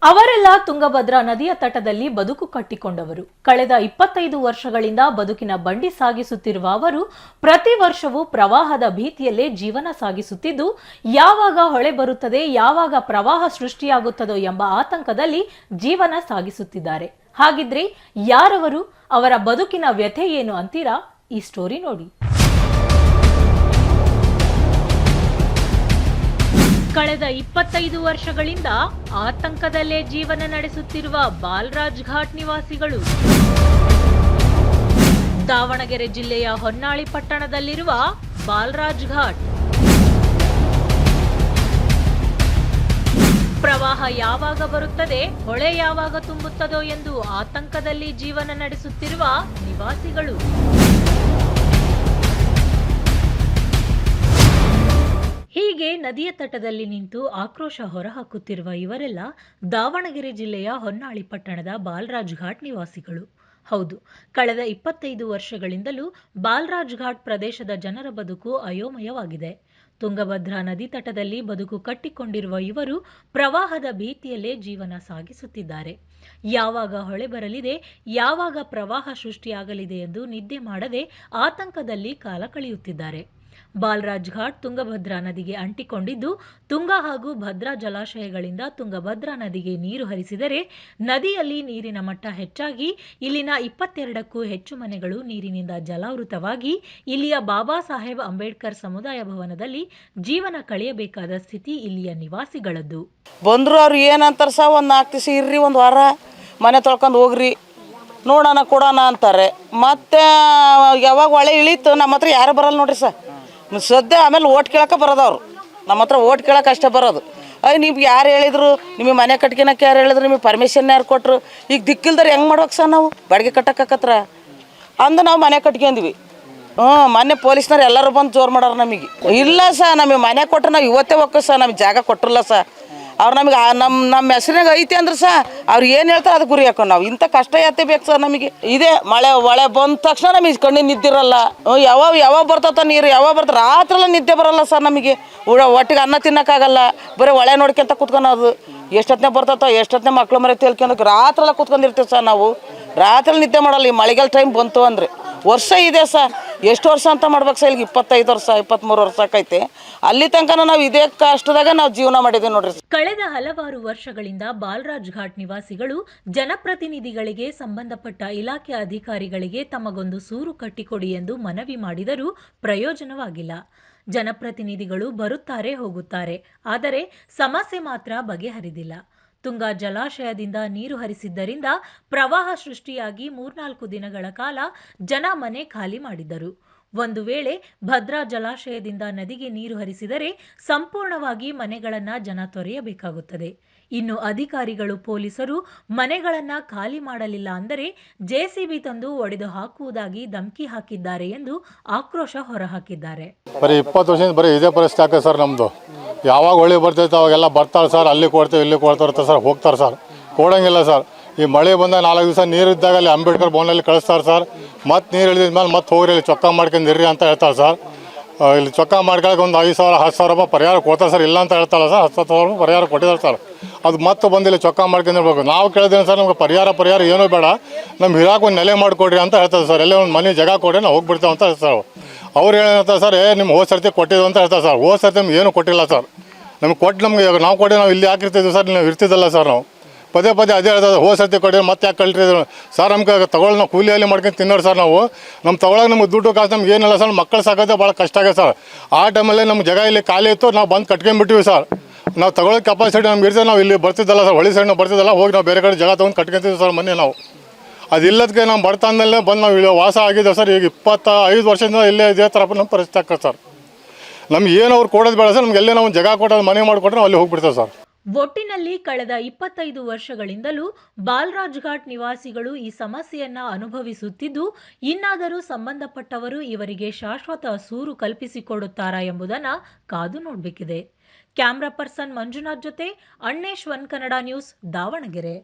ಅವರೆಲ್ಲ ತುಂಗಭದ್ರಾ ನದಿಯ ತಟದಲ್ಲಿ ಬದುಕು ಕಟ್ಟಿಕೊಂಡವರು. ಕಳೆದ 25 ವರ್ಷಗಳಿಂದ ಬದುಕಿನ ಬಂಡಿ ಸಾಗಿಸುತ್ತಿರುವ ಅವರು ಪ್ರತಿ ವರ್ಷವೂ ಪ್ರವಾಹದ ಭೀತಿಯಲ್ಲೇ ಜೀವನ ಸಾಗಿಸುತ್ತಿದ್ದು, ಯಾವಾಗ ಹೊಳೆ ಬರುತ್ತದೆ, ಯಾವಾಗ ಪ್ರವಾಹ ಸೃಷ್ಟಿಯಾಗುತ್ತದೋ ಎಂಬ ಆತಂಕದಲ್ಲಿ ಜೀವನ ಸಾಗಿಸುತ್ತಿದ್ದಾರೆ. ಹಾಗಿದ್ರೆ ಯಾರವರು, ಅವರ ಬದುಕಿನ ವ್ಯಥೆ ಏನು ಅಂತೀರಾ? ಈ ಸ್ಟೋರಿ ನೋಡಿ. ಕಳೆದ 25 ವರ್ಷಗಳಿಂದ ಆತಂಕದಲ್ಲೇ ಜೀವನ ನಡೆಸುತ್ತಿರುವ ಬಾಲರಾಜ್ ಘಾಟ್ ನಿವಾಸಿಗಳು. ದಾವಣಗೆರೆ ಜಿಲ್ಲೆಯ ಹೊನ್ನಾಳಿ ಪಟ್ಟಣದಲ್ಲಿರುವ ಬಾಲರಾಜ್ ಘಾಟ್. ಪ್ರವಾಹ ಯಾವಾಗ ಬರುತ್ತದೆ, ಹೊಳೆ ಯಾವಾಗ ತುಂಬುತ್ತದೋ ಎಂದು ಆತಂಕದಲ್ಲಿ ಜೀವನ ನಡೆಸುತ್ತಿರುವ ನಿವಾಸಿಗಳು. ಹೀಗೆ ನದಿಯ ತಟದಲ್ಲಿ ನಿಂತು ಆಕ್ರೋಶ ಹೊರಹಾಕುತ್ತಿರುವ ಇವರೆಲ್ಲ ದಾವಣಗೆರೆ ಜಿಲ್ಲೆಯ ಹೊನ್ನಾಳಿ ಪಟ್ಟಣದ ಬಾಲರಾಜ್ ಘಾಟ್ ನಿವಾಸಿಗಳು. ಹೌದು, ಕಳೆದ 25 ವರ್ಷಗಳಿಂದಲೂ ಬಾಲರಾಜ್ ಘಾಟ್ ಪ್ರದೇಶದ ಜನರ ಬದುಕು ಅಯೋಮಯವಾಗಿದೆ. ತುಂಗಭದ್ರಾ ನದಿ ತಟದಲ್ಲಿ ಬದುಕು ಕಟ್ಟಿಕೊಂಡಿರುವ ಇವರು ಪ್ರವಾಹದ ಭೀತಿಯಲ್ಲೇ ಜೀವನ ಸಾಗಿಸುತ್ತಿದ್ದಾರೆ. ಯಾವಾಗ ಹೊಳೆ ಬರಲಿದೆ, ಯಾವಾಗ ಪ್ರವಾಹ ಸೃಷ್ಟಿಯಾಗಲಿದೆ ಎಂದು ನಿದ್ದೆ ಮಾಡದೆ ಆತಂಕದಲ್ಲಿ ಕಾಲ ಕಳೆಯುತ್ತಿದ್ದಾರೆ. ಬಾಲರಾಜ್ ಘಾಟ್ ತುಂಗಭದ್ರಾ ನದಿಗೆ ಅಂಟಿಕೊಂಡಿದ್ದು, ತುಂಗಾ ಹಾಗೂ ಭದ್ರಾ ಜಲಾಶಯಗಳಿಂದ ತುಂಗಭದ್ರಾ ನದಿಗೆ ನೀರು ಹರಿಸಿದರೆ ನದಿಯಲ್ಲಿ ನೀರಿನ ಮಟ್ಟ ಹೆಚ್ಚಾಗಿ ಇಲ್ಲಿನ 22ಕ್ಕೂ ಹೆಚ್ಚು ಮನೆಗಳು ನೀರಿನಿಂದ ಜಲಾವೃತವಾಗಿ ಇಲ್ಲಿಯ ಬಾಬಾ ಸಾಹೇಬ್ ಅಂಬೇಡ್ಕರ್ ಸಮುದಾಯ ಭವನದಲ್ಲಿ ಜೀವನ ಕಳೆಯಬೇಕಾದ ಸ್ಥಿತಿ ಇಲ್ಲಿಯ ನಿವಾಸಿಗಳದ್ದು. ಬಂದ್ರು ಅವ್ರು ಏನಂತಾರೆ ಸಹ, ಒಂದು 4 ದಿವಸ ಇರ್ರಿ, ಒಂದು ವಾರ ಮನೆ ತೊಳ್ಕೊಂಡು ಹೋಗ್ರಿ, ನೋಡೋಣ ಕೊಡೋಣ ಅಂತಾರೆ. ಮತ್ತೆ ಯಾವಾಗ ಹೊಳೆ ಇಳೀತು ನಮ್ಮ ಹತ್ರ ಯಾರು ಬರಲ್ಲ ನೋಡ್ರಿ ಸರ್. ಸದ್ಯ ಆಮೇಲೆ ಓಟ್ ಕೇಳಕ್ಕೆ ಬರೋದವ್ರು, ನಮ್ಮ ಹತ್ರ ಓಟ್ ಕೇಳಕ್ಕೆ ಅಷ್ಟೇ ಬರೋದು. ನಿಮ್ಗೆ ಯಾರು ಹೇಳಿದ್ರು, ನಿಮಗೆ ಮನೆ ಕಟ್ಕೊಳಕ್ಕೆ ಯಾರು ಹೇಳಿದ್ರು, ನಿಮಗೆ ಪರ್ಮಿಷನ್ ಯಾರು ಕೊಟ್ಟರು? ಈಗ ದಿಕ್ಕಿಲ್ದಾರೆ ಹೆಂಗೆ ಮಾಡ್ಬೇಕು ಸರ್? ನಾವು ಬಾಡಿಗೆ ಕಟ್ಟಕ್ಕತ್ರ ಅಂದು ನಾವು ಮನೆ ಕಟ್ಕೊಂಡ್ವಿ. ಮೊನ್ನೆ ಪೊಲೀಸ್ನವ್ರು ಎಲ್ಲರೂ ಬಂದು ಜೋರು ಮಾಡೋರು ನಮಗೆ. ಇಲ್ಲ ಸರ್, ನಮಗೆ ಮನೆ ಕೊಟ್ಟರೆ ನಾವು ಇವತ್ತೇ ಹೋಗ್ತೀವಿ ಸರ್, ನಮಗೆ ಜಾಗ ಕೊಟ್ಟಿರಲ್ಲ ಸರ್. ಅವ್ರು ನಮಗೆ ನಮ್ಮ ಹೆಸ್ರಿನಾಗ ಐತಿ ಅಂದ್ರೆ ಸಹ ಅವ್ರು ಏನು ಹೇಳ್ತಾರೆ ಅದು ಗುರಿ ಹಾಕೊಂಡು ನಾವು ಇಂಥ ಕಷ್ಟ ಯಾತೆ ಬೇಕು ಸರ್ ನಮಗೆ. ಇದೇ ಹೊಳೆ ಬಂದ ತಕ್ಷಣ ನಮಗೆ ಕಣ್ಣಿನ ನಿದ್ದಿರಲ್ಲ. ಯಾವಾಗ ಬರ್ತತ ನೀರು, ಯಾವಾಗ ಬರ್ತಾರೆ ರಾತ್ರೆಲ್ಲ ನಿದ್ದೆ ಬರಲ್ಲ ಸರ್ ನಮಗೆ. ಒಟ್ಟಿಗೆ ಅನ್ನ ತಿನ್ನೋಕ್ಕಾಗಲ್ಲ, ಬರೀ ಹೊಳೆ ನೋಡ್ಕೊಂತ ಕುತ್ಕೊಳೋದು. ಎಷ್ಟೊತ್ತನೇ ಬರ್ತತೋ, ಎಷ್ಟೊತ್ತನೇ ಮಕ್ಳು ಮರೆ ತೇಲ್ಕೊಂಡೋಗಿ ರಾತ್ರೆಲ್ಲ ಕುತ್ಕೊಂಡಿರ್ತೀವಿ ಸರ್ ನಾವು. ರಾತ್ರಿ ನಿದ್ದೆ ಮಾಡಲ್ಲ. ಈ ಮಳೆಗಾಲ ಟೈಮ್ ಬಂತು ಅಂದರೆ ವರ್ಷ ಇದೆ ಸರ್. ಎಷ್ಟು ವರ್ಷ ಅಂತ ಮಾಡ್ಬೇಕು ಸರ್? ಇಲ್ಲಿಗೆ 25 ವರ್ಷ 23 ವರ್ಷ ಆಕೈತೆ. ಅಲ್ಲಿ ತನಕ ನಾವು ಇದೇ ಕಷ್ಟದಾಗ ನಾವು ಜೀವನ ಮಾಡಿದ್ದೀವಿ ನೋಡ್ರಿ. ಕಳೆದ ಹಲವಾರು ವರ್ಷಗಳಿಂದ ಬಾಲರಾಜ್ ಘಾಟ್ ನಿವಾಸಿಗಳು ಜನಪ್ರತಿನಿಧಿಗಳಿಗೆ, ಸಂಬಂಧಪಟ್ಟ ಇಲಾಖೆ ಅಧಿಕಾರಿಗಳಿಗೆ ತಮಗೊಂದು ಸೂರು ಕಟ್ಟಿಕೊಡಿ ಎಂದು ಮನವಿ ಮಾಡಿದರೂ ಪ್ರಯೋಜನವಾಗಿಲ್ಲ. ಜನಪ್ರತಿನಿಧಿಗಳು ಬರುತ್ತಾರೆ, ಹೋಗುತ್ತಾರೆ, ಆದರೆ ಸಮಸ್ಯೆ ಮಾತ್ರ ಬಗೆಹರಿದಿಲ್ಲ. ತುಂಗಾ ಜಲಾಶಯದಿಂದ ನೀರು ಹರಿಸಿದ್ದರಿಂದ ಪ್ರವಾಹ ಸೃಷ್ಟಿಯಾಗಿ 3-4 ದಿನಗಳ ಕಾಲ ಜನ ಮನೆ ಖಾಲಿ ಮಾಡಿದ್ದರು. ಒಂದು ವೇಳೆ ಭದ್ರಾ ಜಲಾಶಯದಿಂದ ನದಿಗೆ ನೀರು ಹರಿಸಿದರೆ ಸಂಪೂರ್ಣವಾಗಿ ಮನೆಗಳನ್ನು ಜನ ತೊರೆಯಬೇಕಾಗುತ್ತದೆ. ಇನ್ನು ಅಧಿಕಾರಿಗಳು, ಪೊಲೀಸರು ಮನೆಗಳನ್ನು ಖಾಲಿ ಮಾಡಲಿಲ್ಲ ಅಂದರೆ ಜೆಸಿಬಿ ತಂದು ಒಡೆದು ಹಾಕುವುದಾಗಿ ಧಮಕಿ ಹಾಕಿದ್ದಾರೆ ಎಂದು ಆಕ್ರೋಶ ಹೊರಹಾಕಿದ್ದಾರೆ. ಬರೀ 20 ವರ್ಷದಿಂದ ಬರೀ ಇದೇ ಪರಿಸ್ಥಿತಿ ಆಗುತ್ತೆ ಸರ್ ನಮ್ಮದು. ಯಾವಾಗ ಹೊಳೆ ಬರ್ತೈತೆ ಅವಾಗೆಲ್ಲ ಬರ್ತಾರೆ ಸರ್, ಅಲ್ಲಿ ಕೊಡ್ತೇವೆ ಇಲ್ಲಿ ಕೊಡ್ತಾರೆ ಸರ್, ಹೋಗ್ತಾರೆ ಸರ್, ಕೊಡೋಂಗಿಲ್ಲ ಸರ್. ಈ ಮಳೆ ಬಂದ 4 ದಿವಸ ನೀರು ಇದ್ದಾಗ ಅಲ್ಲಿ ಅಂಬೇಡ್ಕರ್ ಭವನಲ್ಲಿ ಕಳಿಸ್ತಾರೆ ಸರ್. ಮತ್ತೆ ನೀರು ಇಳಿದ್ಮೇಲೆ ಮತ್ತೆ ಹೋಗ್ರಿ, ಇಲ್ಲಿ ಚೊಕ್ಕ ಮಾಡ್ಕೊಂಡಿರ್ರಿ ಅಂತ ಹೇಳ್ತಾರೆ ಸರ್. ಇಲ್ಲಿ ಚೊಕ್ಕ ಮಾಡ್ಕೊಳಕ್ಕೆ ಒಂದು 5,000 10,000 ರೂಪಾಯಿ ಪರಿಹಾರ ಕೊಡ್ತಾರೆ ಸರ್. ಇಲ್ಲ ಅಂತ ಹೇಳ್ತಾರಲ್ಲ ಸರ್, 10,000 ರೂಪಾಯಿ ಪರಿಹಾರ ಕೊಟ್ಟಿದ್ದಾರೆ ಸರ್. ಅದು ಮತ್ತೆ ಬಂದಿಲ್ಲ ಚೊಕ್ಕ ಮಾಡ್ಕೊಂಡಿರ್ಬೇಕು. ನಾವು ಕೇಳಿದ್ದೇನೆ ಸರ್, ನಮ್ಗೆ ಪರಿಹಾರ ಏನೂ ಬೇಡ, ನಮ್ಗೆ ಇರಾಕ ಒಂದು ನೆಲೆ ಮಾಡಿಕೊಡ್ರಿ ಅಂತ ಹೇಳ್ತಾರೆ ಸರ್. ಎಲ್ಲೇ ಒಂದು ಮನೆ ಜಾಗ ಕೊಡ್ರಿ, ನಾವು ಹೋಗ್ಬಿಡ್ತೇವೆ ಅಂತ ಹೇಳ್ತಾರೆ ಸರ್. ಅವ್ರು ಹೇಳ್ತಾರೆ ಸರ್, ನಿಮ್ಮ ಹೋದ ಸರ್ತಿ ಕೊಟ್ಟಿದ್ದು ಅಂತ ಹೇಳ್ತಾರೆ ಸರ್. ಹೋದ ಸರ್ತಿ ನಮ್ಗೆ ಏನೂ ಕೊಟ್ಟಿಲ್ಲ ಸರ್. ನಮ್ಗೆ ಕೊಟ್ಟು ನಮ್ಗೆ ನಾವು ಕೊಟ್ಟು ನಾವು ಇಲ್ಲಿ ಹಾಕಿರ್ತಿದ್ವಿ ಸರ್, ನೀವು ಇರ್ತಿದ್ದಲ್ಲ ಸರ್. ನಾವು ಪದೇ ಅದೇ ಹೇಳ್ತಾರೆ, ಹೋದ ಸರ್ತಿ ಕೊಟ್ಟಿದ್ರು ಮತ್ತೆ ಯಾಕೆ ಕಳ್ತಿದ್ರು ಸರ್? ನಮ್ಗೆ ತಗೊಳ್ಳಿ, ನಾವು ಕೂಲಿಯಲ್ಲಿ ಮಾಡ್ಕೊಂಡು ತಿನ್ನೋರು ಸರ್. ನಾವು ತಗೊಳಗೆ ನಮ್ಗೆ ದುಡ್ಡು ಕಾಸು ನಮ್ಗೆ ಏನಿಲ್ಲ ಸರ್. ಮಕ್ಕಳು ಸಾಕೋದೇ ಭಾಳ ಕಷ್ಟ ಆಗಿದೆ ಸರ್. ಆ ಟೈಮಲ್ಲಿ ನಮ್ಮ ಜಾಗ ಇಲ್ಲಿ ಖಾಲಿ ಇತ್ತು, ನಾವು ಬಂದು ಕಟ್ಕೊಂಡ್ಬಿಟ್ಟಿವಿ ಸರ್. ನಾವು ತಗೊಳ್ಳೋ ಕೆಪಾಸಿಟಿ ನಮ್ಗೆ ಇರ್ತದೆ. ನಾವು ಇಲ್ಲಿ ಬರ್ತಿದ್ದಲ್ಲ ಸರ್, ಹೊಳಿ ಸೈಡ್ ನಾವು ಬರ್ತಿದ್ದಲ್ಲ, ಹೋಗಿ ನಾವು ಬೇರೆ ಕಡೆ ಜಾಗ ತೊಗೊಂಡು ಕಟ್ಕೊತೀವಿ ಸರ್. ಮೊನ್ನೆ ನಾವು ಅದಿಲ್ಲದಕ್ಕೆ ನಾವು ಬಡತನದಲ್ಲೇ ಬಂದು ನಾವು ಇಲ್ಲಿ ವಾಸ ಆಗಿದ್ದೇವೆ ಸರ್. ಈಗ 25 ವರ್ಷದಿಂದ ಇಲ್ಲೇ ಇದೇ ಥರ ನಮ್ಮ ಪರಿಸ್ಥಿತಿ ಆಗ್ತದೆ ಸರ್. ನಮ್ಗೆ ಏನು ಅವ್ರು ಕೊಡೋದು ಬೇಡ ಸರ್. ನಮ್ಗೆ ಎಲ್ಲೇ ನಾವು ಜಾಗ ಕೊಟ್ಟೋದು ಮನೆ ಮಾಡಿಕೊಟ್ರೆ ನಾವು ಅಲ್ಲಿ ಹೋಗ್ಬಿಡ್ತೇವೆ ಸರ್. ಒಟ್ಟಿನಲ್ಲಿ ಕಳೆದ 25 ವರ್ಷಗಳಿಂದಲೂ ಬಾಲರಾಜ್ ಘಾಟ್ ನಿವಾಸಿಗಳು ಈ ಸಮಸ್ಯೆಯನ್ನ ಅನುಭವಿಸುತ್ತಿದ್ದು, ಇನ್ನಾದರೂ ಸಂಬಂಧಪಟ್ಟವರು ಇವರಿಗೆ ಶಾಶ್ವತ ಸೂರು ಕಲ್ಪಿಸಿಕೊಡುತ್ತಾರಾ ಎಂಬುದನ್ನು ಕಾದು ನೋಡಬೇಕಿದೆ. ಕ್ಯಾಮ್ರಾ ಪರ್ಸನ್ ಮಂಜುನಾಥ್ ಜೊತೆ ಅಣ್ಣೇಶ್, ಒನ್ ಕನ್ನಡ ನ್ಯೂಸ್, ದಾವಣಗೆರೆ.